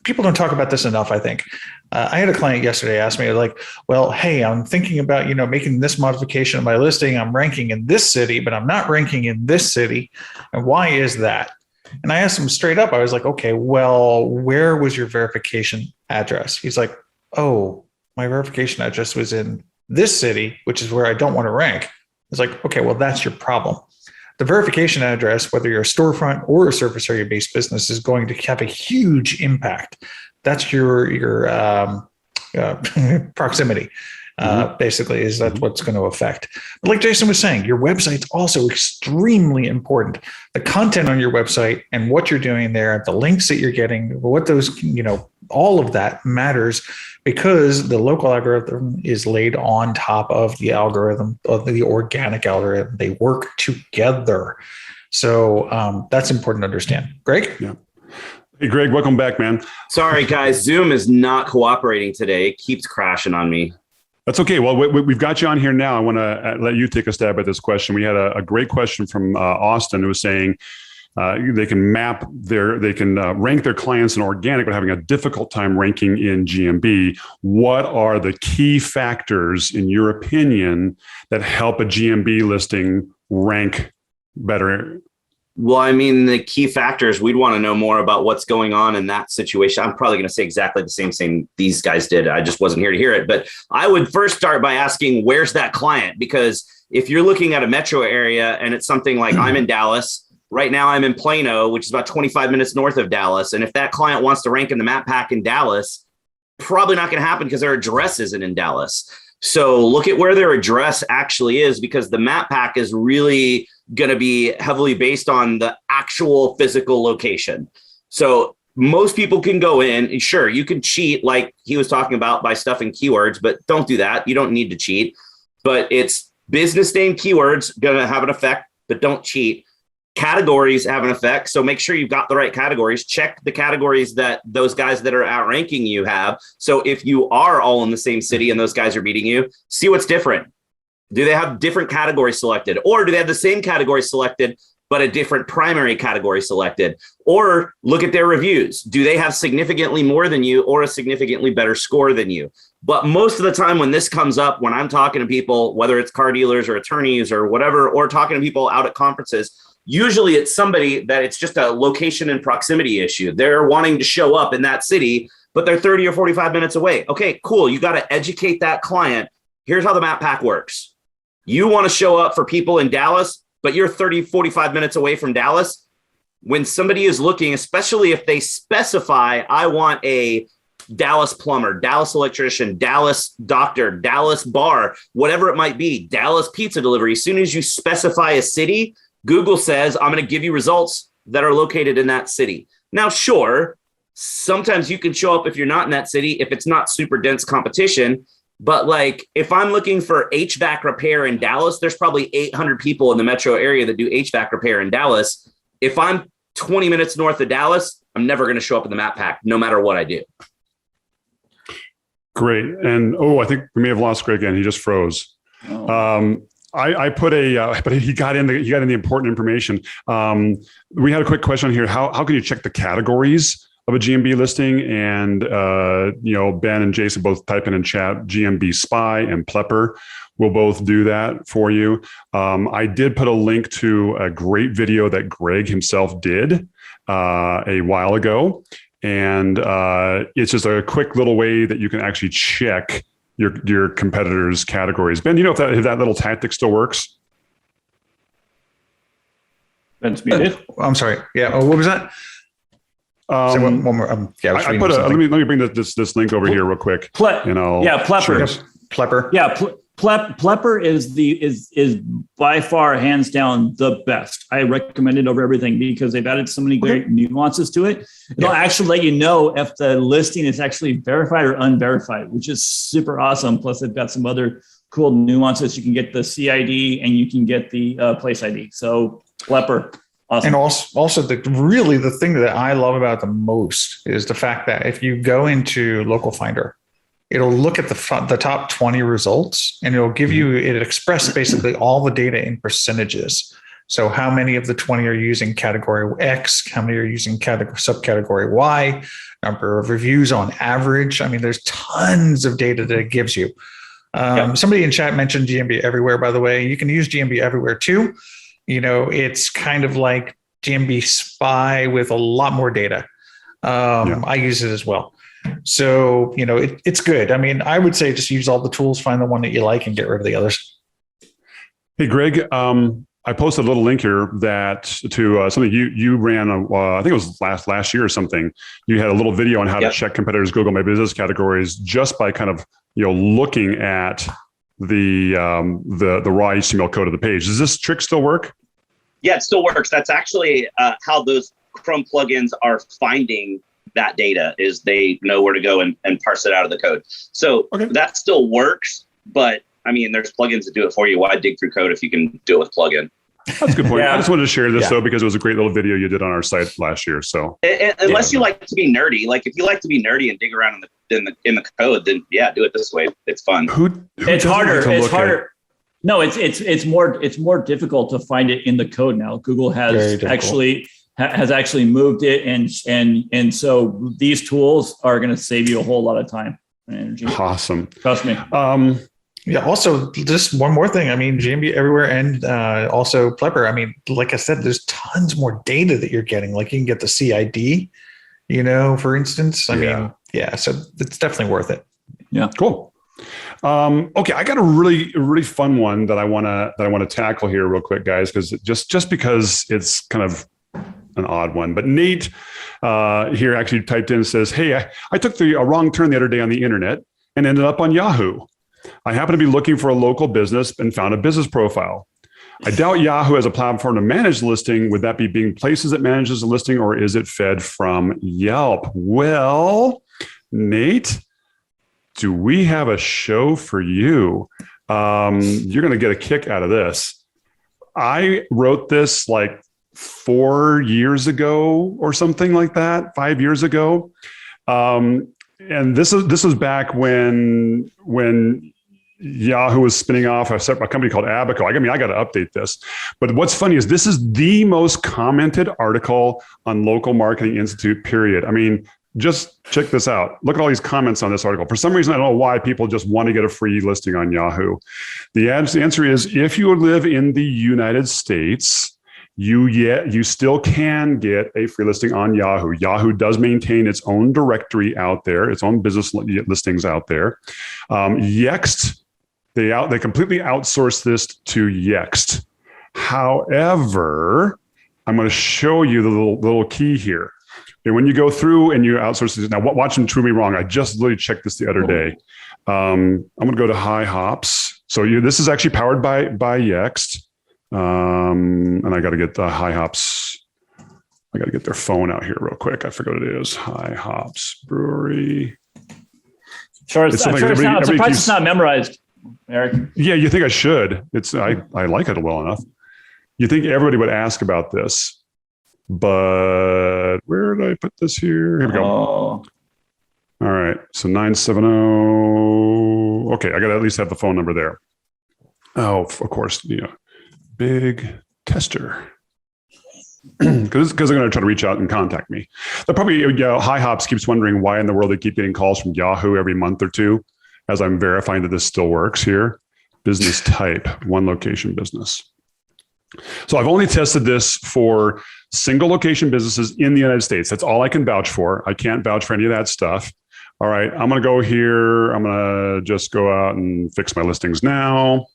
people don't talk about this enough, I think. I had a client yesterday ask me like, well, hey, I'm thinking about, making this modification of my listing. I'm ranking in this city, but I'm not ranking in this city. And why is that? And I asked him straight up, I was like, okay, well, where was your verification address? He's like, oh, my verification address was in this city, which is where I don't want to rank. I was like, okay, well, that's your problem. The verification address, whether you're a storefront or a surface area based business, is going to have a huge impact. That's your proximity. Basically, that's what's going to affect. But like Jason was saying, your website's also extremely important. The content on your website and what you're doing there, the links that you're getting, what those, all of that matters, because the local algorithm is laid on top of the algorithm, of the organic algorithm. They work together. So that's important to understand. Greg? Yeah. Hey, Greg, welcome back, man. Sorry, guys. Zoom is not cooperating today. It keeps crashing on me. That's okay. Well, we've got you on here now. I want to let you take a stab at this question. We had a great question from Austin, who was saying they can rank their clients in organic, but having a difficult time ranking in GMB. What are the key factors, in your opinion, that help a GMB listing rank better? Well, I mean, the key factors, we'd want to know more about what's going on in that situation. I'm probably going to say exactly the same thing these guys did. I just wasn't here to hear it. But I would first start by asking, where's that client? Because if you're looking at a metro area and it's something like I'm in Dallas, right now I'm in Plano, which is about 25 minutes north of Dallas. And if that client wants to rank in the map pack in Dallas, probably not going to happen because their address isn't in Dallas. So look at where their address actually is, because the map pack is really going to be heavily based on the actual physical location. So most people can go in and sure, you can cheat like he was talking about by stuffing keywords, but don't do that. You don't need to cheat, but it's business name keywords going to have an effect, but don't cheat. Categories have an effect. So make sure you've got the right categories. Check the categories that those guys that are outranking you have. So if you are all in the same city and those guys are beating you, see what's different. Do they have different categories selected? Or do they have the same category selected, but a different primary category selected? Or look at their reviews. Do they have significantly more than you or a significantly better score than you? But most of the time when this comes up, when I'm talking to people, whether it's car dealers or attorneys or whatever, or talking to people out at conferences, usually it's somebody that it's just a location and proximity issue. They're wanting to show up in that city, but they're 30 or 45 minutes away. Okay, cool. You got to educate that client. Here's how the map pack works. You want to show up for people in Dallas, but you're 30, 45 minutes away from Dallas. When somebody is looking, especially if they specify, I want a Dallas plumber, Dallas electrician, Dallas doctor, Dallas bar, whatever it might be, Dallas pizza delivery. As soon as you specify a city, Google says, I'm going to give you results that are located in that city. Now, sure, sometimes you can show up if you're not in that city, if it's not super dense competition. But like, if I'm looking for HVAC repair in Dallas, there's probably 800 people in the metro area that do HVAC repair in Dallas. If I'm 20 minutes north of Dallas, I'm never going to show up in the map pack, no matter what I do. Great. And, I think we may have lost Greg again. He just froze. Oh. I put but he got in the important information. We had a quick question here. How can you check the categories of a GMB listing? And, Ben and Jason both type in chat, GMB Spy and Plepper will both do that for you. I did put a link to a great video that Greg himself did a while ago. And it's just a quick little way that you can actually check your competitors' categories. Ben, if that little tactic still works? Ben's muted. I'm sorry. Yeah. What was that? One more. I put let me bring this link over here real quick. Plepper. Plepper. Yeah, Plepper is by far hands down the best. I recommend it over everything because they've added so many great nuances to it. It'll actually let you know if the listing is actually verified or unverified, which is super awesome. Plus, they've got some other cool nuances. You can get the CID and you can get the place ID. So Plepper. Awesome. And also the thing that I love about the most is the fact that if you go into Local Finder, it'll look at the top 20 results and it expresses basically all the data in percentages. So how many of the 20 are using category X, how many are using subcategory Y, number of reviews on average. I mean, there's tons of data that it gives you. Somebody in chat mentioned GMB Everywhere, by the way. You can use GMB Everywhere too. It's kind of like GMB Spy with a lot more data. I use it as well. So, it's good. I mean, I would say just use all the tools, find the one that you like and get rid of the others. Hey, Greg, I posted a little link here to something you ran, I think it was last year or something. You had a little video on how to check competitors' Google My Business categories just by kind of, looking at the raw HTML code of the page. Does this trick still work? Yeah, it still works. That's actually how those Chrome plugins are finding that data, is they know where to go and parse it out of the code. So that still works, but I mean, there's plugins that do it for you. Why dig through code if you can do it with plugin? That's a good point. I just wanted to share this though, because it was a great little video you did on our site last year. So unless you like to be nerdy, like if you like to be nerdy and dig around in the code, then do it this way. It's fun. It's harder. It's harder. No, it's more difficult to find it in the code now. Google has actually moved it, and so these tools are going to save you a whole lot of time and energy. Awesome. Trust me. Yeah. Also, just one more thing. I mean, GMB everywhere, and also Plepper. I mean, like I said, there's tons more data that you're getting. Like you can get the CID, for instance. I mean, yeah. So it's definitely worth it. Yeah. Cool. Okay, I got a really fun one that I want to tackle here real quick, guys, because just because it's kind of an odd one. But Nate here actually typed in and says, "Hey, I took a wrong turn the other day on the internet and ended up on Yahoo. I happened to be looking for a local business and found a business profile. I doubt Yahoo has a platform to manage the listing. Would that be Bing Places that manages the listing, or is it fed from Yelp?" Well, Nate, do we have a show for you? You're going to get a kick out of this. I wrote this like 4 years ago or something like that, 5 years ago. And this was back when Yahoo was spinning off a company called Abaco. I mean, I got to update this. But what's funny is this is the most commented article on Local Marketing Institute, period. I mean, just check this out. Look at all these comments on this article. For some reason, I don't know why people just want to get a free listing on Yahoo. The answer is, if you live in the United States, you still can get a free listing on Yahoo. Yahoo does maintain its own directory out there, its own business listings out there. Yext, they completely outsource this to Yext. However, I'm going to show you the little key here. And when you go through and you outsource this, now watch them prove me wrong. I just literally checked this the other day. I'm going to go to High Hops. So this is actually powered by Yext. And I got to get the High Hops. I got to get their phone out here real quick. I forgot what it is. High Hops Brewery. Sure, I'm surprised it's not memorized, Eric. Yeah, you think I should. I like it well enough. You think everybody would ask about this. But where did I put this here? Here we go. All right. So 970. Okay. I got to at least have the phone number there. Oh, of course. Big tester. Because they're going to try to reach out and contact me. They'll probably, High Hops keeps wondering why in the world they keep getting calls from Yahoo every month or two, as I'm verifying that this still works here. Business type, one location business. So I've only tested this for single location businesses in the United States. That's all I can vouch for. I can't vouch for any of that stuff. All right, I'm going to go here. I'm going to just go out and fix my listings now.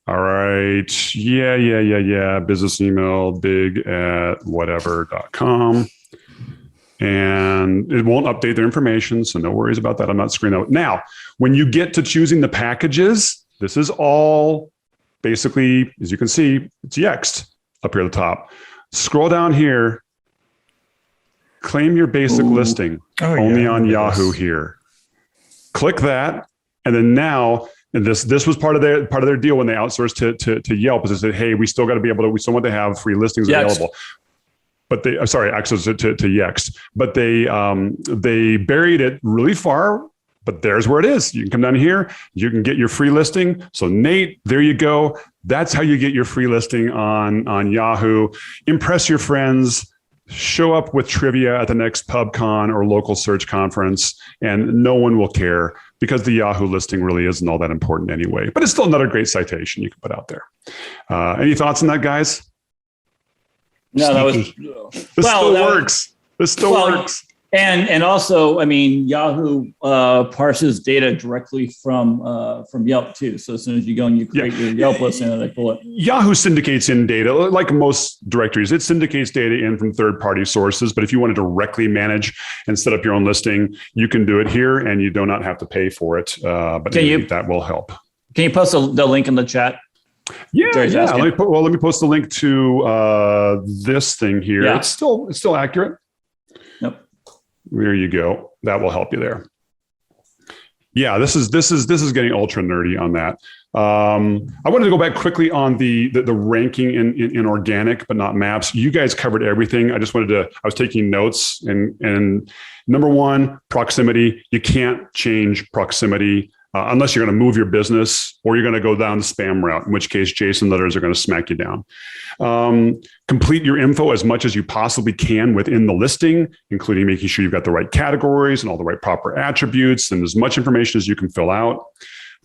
All right. Yeah. Business email, big@whatever.com. And it won't update their information. So no worries about that. I'm not screwing out. Now, when you get to choosing the packages, this is all basically, as you can see, it's Yext up here at the top. Scroll down here, claim your basic listing only on Yahoo here. Click that. And then now, and this was part of their deal when they outsourced to Yelp, is they said, hey, we still got to be able to, we still want to have free listings available. But access to Yext. But they buried it really far. But there's where it is. You can come down here. You can get your free listing. So Nate, there you go. That's how you get your free listing on Yahoo. Impress your friends. Show up with trivia at the next Pubcon or local search conference, and no one will care because the Yahoo listing really isn't all that important anyway. But it's still another great citation you can put out there. Any thoughts on that, guys? No, that was. This still works. This still works. And also, I mean, Yahoo parses data directly from Yelp too. So as soon as you go and you create your Yelp listing, they pull it. Yahoo syndicates in data, like most directories. It syndicates data in from third-party sources. But if you want to directly manage and set up your own listing, you can do it here, and you do not have to pay for it. But that will help. Can you post the link in the chat? Yeah. Let me post the link to this thing here. Yeah. It's still accurate. Yep. There you go. That will help you there. Yeah, this is getting ultra nerdy on that. I wanted to go back quickly on the ranking in organic, but not maps. You guys covered everything. I was taking notes, and number one, proximity. You can't change proximity unless you're going to move your business or you're going to go down the spam route, in which case JSON letters are going to smack you down. Complete your info as much as you possibly can within the listing, including making sure you've got the right categories and all the right proper attributes and as much information as you can fill out.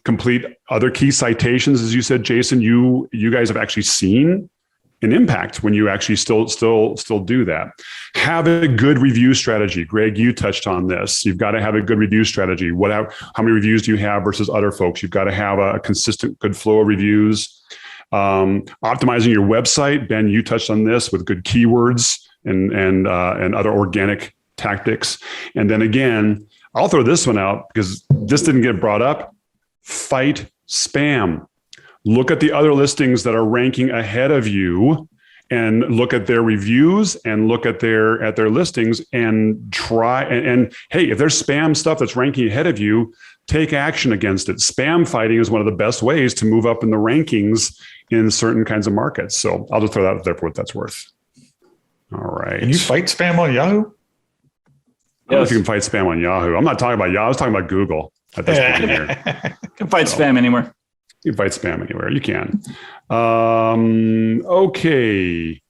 complete other key citations, as you said, Jason. You guys have actually seen an impact when you actually still do that. Have a good review strategy. Greg, you touched on this. You've got to have a good review strategy. How many reviews do you have versus other folks? You've got to have a consistent, good flow of reviews. Optimizing your website. Ben, you touched on this with good keywords and other organic tactics. And then again, I'll throw this one out because this didn't get brought up. Fight spam. Look at the other listings that are ranking ahead of you and look at their reviews and look at their listings and try. And hey, if there's spam stuff that's ranking ahead of you, take action against it. Spam fighting is one of the best ways to move up in the rankings in certain kinds of markets. So I'll just throw that out there for what that's worth. All right. Can you fight spam on Yahoo? I don't know if you can fight spam on Yahoo. I'm not talking about Yahoo. I was talking about Google at this point here. You can fight spam anywhere. You can fight spam anywhere. You can. Okay.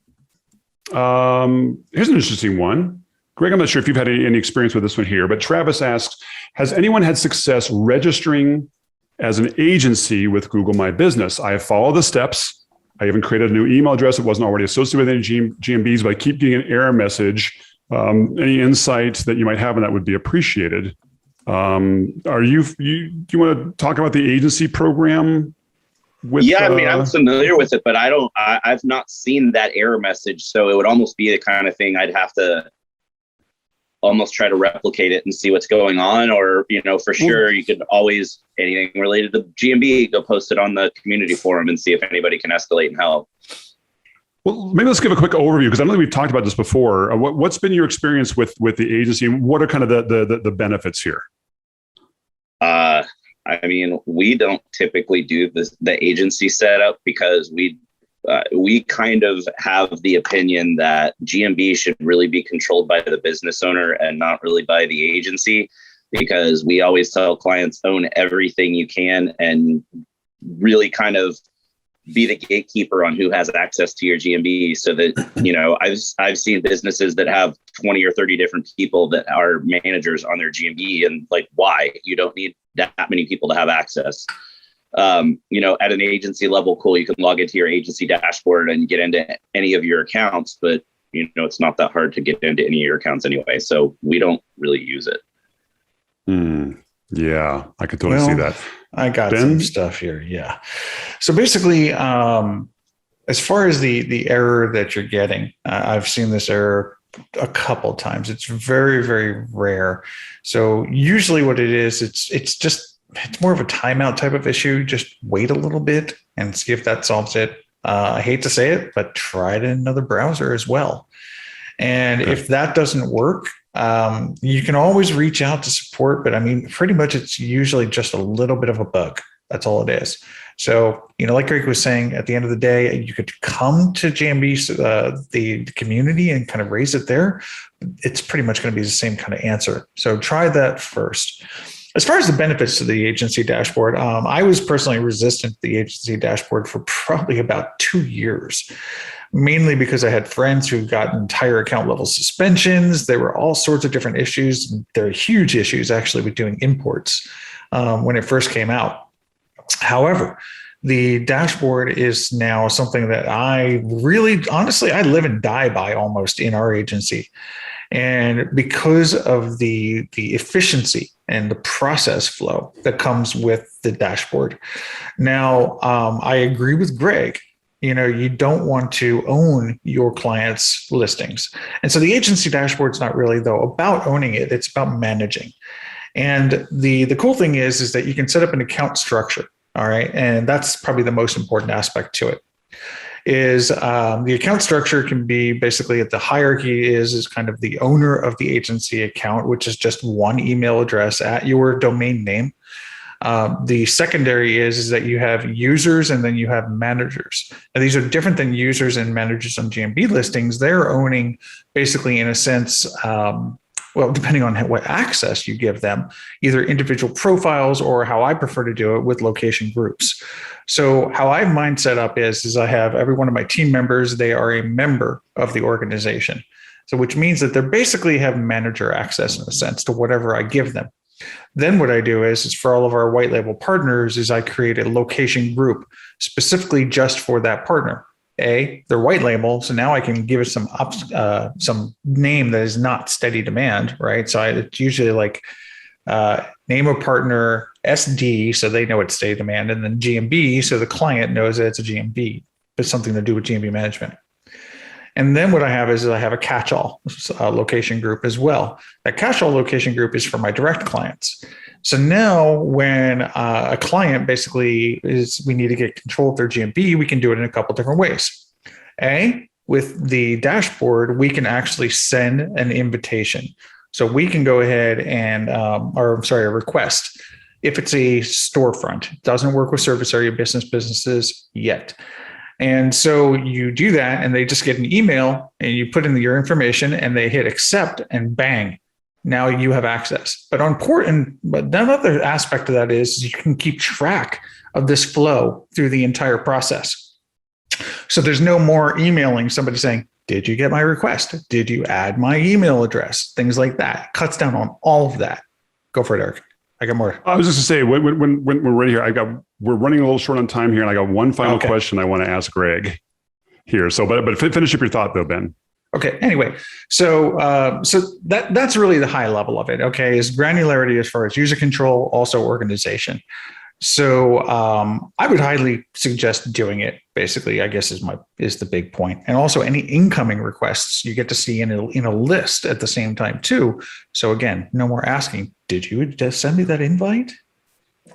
Here's an interesting one. Greg, I'm not sure if you've had any experience with this one here, but Travis asks, has anyone had success registering as an agency with Google My Business? I have followed the steps. I even created a new email address that wasn't already associated with any GMBs, but I keep getting an error message. Any insight that you might have on that would be appreciated. Do you want to talk about the agency program? I mean, I'm familiar with it, but I've not seen that error message. So it would almost be the kind of thing I'd have to almost try to replicate it and see what's going on. Or, for sure, you could always, anything related to GMB, go post it on the community forum and see if anybody can escalate and help. Well, maybe let's give a quick overview, because I know we've talked about this before. What's been your experience with the agency, and what are kind of the benefits here? I mean, we don't typically do the agency setup because we kind of have the opinion that GMB should really be controlled by the business owner and not really by the agency, because we always tell clients, own everything you can and really kind of be the gatekeeper on who has access to your GMB, so that, I've seen businesses that have 20 or 30 different people that are managers on their GMB, and like, why? You don't need that many people to have access. At an agency level, cool, you can log into your agency dashboard and get into any of your accounts, but it's not that hard to get into any of your accounts anyway. So we don't really use it. Yeah, I could totally see that. I got some stuff here. Yeah. So basically, as far as the error that you're getting, I've seen this error a couple of times. It's very, very rare. So usually what it is, it's more of a timeout type of issue. Just wait a little bit and see if that solves it. I hate to say it, but try it in another browser as well. And if that doesn't work, you can always reach out to support, but I mean, pretty much it's usually just a little bit of a bug. That's all it is. So, like Greg was saying, at the end of the day, you could come to GMB, the community, and kind of raise it there. It's pretty much going to be the same kind of answer. So try that first. As far as the benefits to the agency dashboard, I was personally resistant to the agency dashboard for probably about 2 years. Mainly because I had friends who got entire account level suspensions. There were all sorts of different issues. There are huge issues actually with doing imports when it first came out. However, the dashboard is now something that I really, honestly, I live and die by almost in our agency. And because of the efficiency and the process flow that comes with the dashboard. Now, I agree with Greg. You don't want to own your clients' listings. And so the agency dashboard is not really, though, about owning it. It's about managing. And the cool thing is that you can set up an account structure. All right. And that's probably the most important aspect to it. Is the account structure can be basically at the hierarchy is kind of the owner of the agency account, which is just one email address at your domain name. The secondary is that you have users and then you have managers. And these are different than users and managers on GMB listings. They're owning basically, in a sense, depending on what access you give them, either individual profiles or how I prefer to do it with location groups. So how I have mine set up is I have every one of my team members, they are a member of the organization. So which means that they basically have manager access in a sense to whatever I give them. Then what I do is for all of our white label partners is I create a location group specifically just for that partner. They're white label, so now I can give it some name that is not steady demand, right? So it's usually like name of partner, SD, so they know it's steady demand, and then GMB, so the client knows that it's a GMB, it's something to do with GMB management. And then what I have is I have a catch-all location group as well. That catch-all location group is for my direct clients. So now when a client basically we need to get control of their GMB, we can do it in a couple different ways. With the dashboard, we can actually send an invitation. So we can go ahead and, a request. If it's a storefront, it doesn't work with service area businesses yet. And so you do that and they just get an email and you put in your information and they hit accept and bang, now you have access. But another aspect of that is you can keep track of this flow through the entire process. So there's no more emailing somebody saying, did you get my request? Did you add my email address? Things like that. Cuts down on all of that. Go for it, Eric. I got more. I was just to say, when we're ready here, we're running a little short on time here, and I got one final question I want to ask Greg here. So, but finish up your thought though, Ben. Okay. Anyway, so that's really the high level of it. Okay, is granularity as far as user control, also organization. So I would highly suggest doing it. Basically, I guess is the big point, and also any incoming requests you get to see in a list at the same time too. So again, no more asking, did you just send me that invite?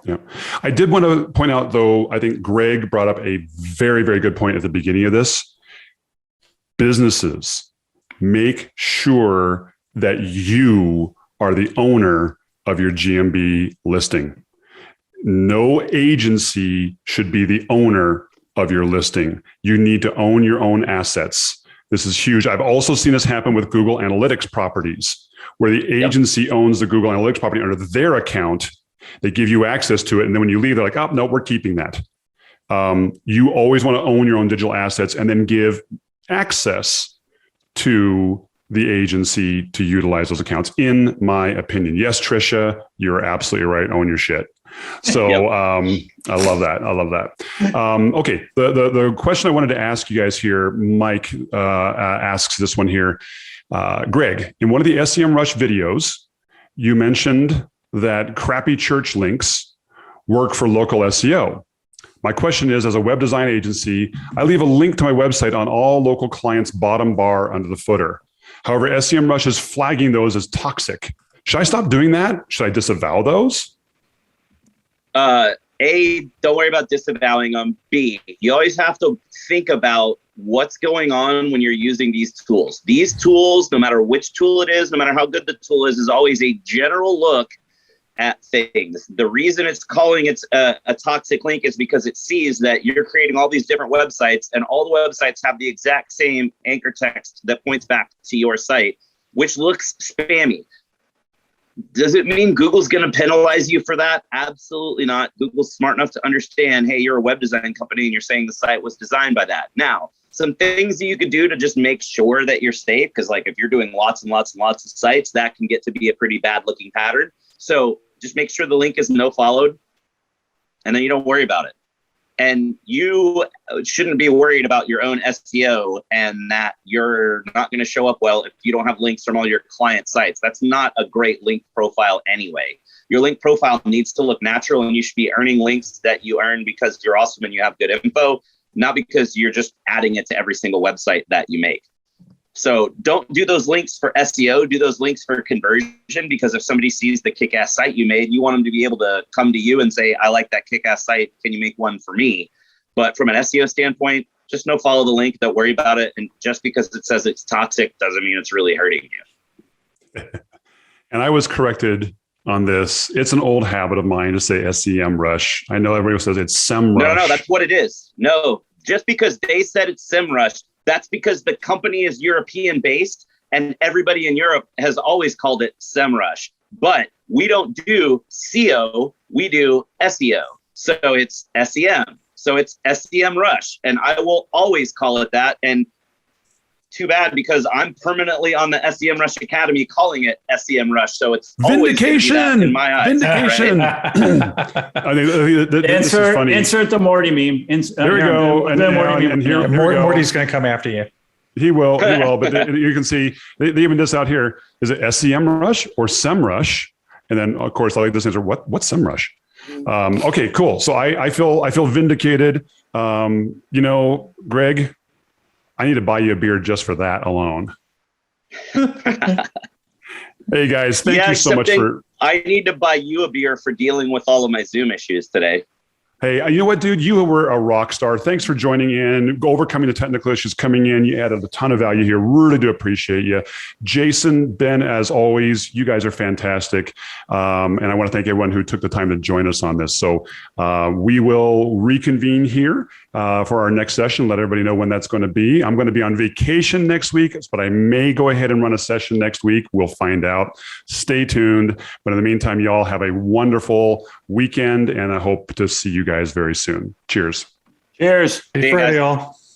Yeah, I did want to point out though. I think Greg brought up a very, very good point at the beginning of this. Businesses, make sure that you are the owner of your GMB listing. No agency should be the owner of your listing. You need to own your own assets. This is huge. I've also seen this happen with Google Analytics properties, where the agency owns the Google Analytics property under their account. They give you access to it. And then when you leave, they're like, oh, no, we're keeping that. You always want to own your own digital assets and then give access to the agency to utilize those accounts, in my opinion. Yes, Trisha, you're absolutely right. Own your shit. So I love that. Okay. The question I wanted to ask you guys here, Mike asks this one here. Greg, in one of the SEMrush videos, you mentioned that crappy church links work for local SEO. My question is, as a web design agency, I leave a link to my website on all local clients' bottom bar under the footer. However, SEMrush is flagging those as toxic. Should I stop doing that? Should I disavow those? A, don't worry about disavowing them. B, you always have to think about what's going on when you're using these tools. These tools, no matter which tool it is, no matter how good the tool is always a general look at things. The reason it's calling it a toxic link is because it sees that you're creating all these different websites, and all the websites have the exact same anchor text that points back to your site, which looks spammy. Does it mean Google's going to penalize you for that? Absolutely not. Google's smart enough to understand, hey, you're a web design company and you're saying the site was designed by that. Now, some things that you could do to just make sure that you're safe, because like if you're doing lots and lots and lots of sites, that can get to be a pretty bad looking pattern. So just make sure the link is no followed, and then you don't worry about it. And you shouldn't be worried about your own SEO and that you're not going to show up well if you don't have links from all your client sites. That's not a great link profile anyway. Your link profile needs to look natural, and you should be earning links that you earn because you're awesome and you have good info, not because you're just adding it to every single website that you make. So don't do those links for SEO, do those links for conversion, because if somebody sees the kick-ass site you made, you want them to be able to come to you and say, I like that kick-ass site. Can you make one for me? But from an SEO standpoint, just no follow the link. Don't worry about it. And just because it says it's toxic doesn't mean it's really hurting you. And I was corrected on this. It's an old habit of mine to say SEMrush. I know everybody says it's SEMrush. No, that's what it is. No, just because they said it's SEMrush, that's because the company is European based and everybody in Europe has always called it SEMrush. But we don't do SEO, we do SEO. So it's SEM. So it's SEMrush. And I will always call it that. And too bad because I'm permanently on the SEM Rush Academy calling it SEM Rush. So it's always gonna be that in my eyes. Vindication. Right? I think this is funny. Insert the Morty meme. There we go. Morty's going to come after you. He will. But you can see they even this out here. Is it SEM Rush or SEM Rush? And then of course I like this answer. What's SEM Rush? Okay, cool. So I feel vindicated. Greg, I need to buy you a beer just for that alone. Hey guys, thank you so much for. I need to buy you a beer for dealing with all of my Zoom issues today. Hey, you know what, dude? You were a rock star. Thanks for joining in, overcoming the technical issues, coming in. You added a ton of value here. Really do appreciate you. Jason, Ben, as always, you guys are fantastic. And I want to thank everyone who took the time to join us on this. So we will reconvene here for our next session. Let everybody know when that's going to be. I'm going to be on vacation next week, but I may go ahead and run a session next week. We'll find out. Stay tuned. But in the meantime, y'all have a wonderful weekend, and I hope to see you guys very soon. Cheers. Cheers. Happy Friday, y'all.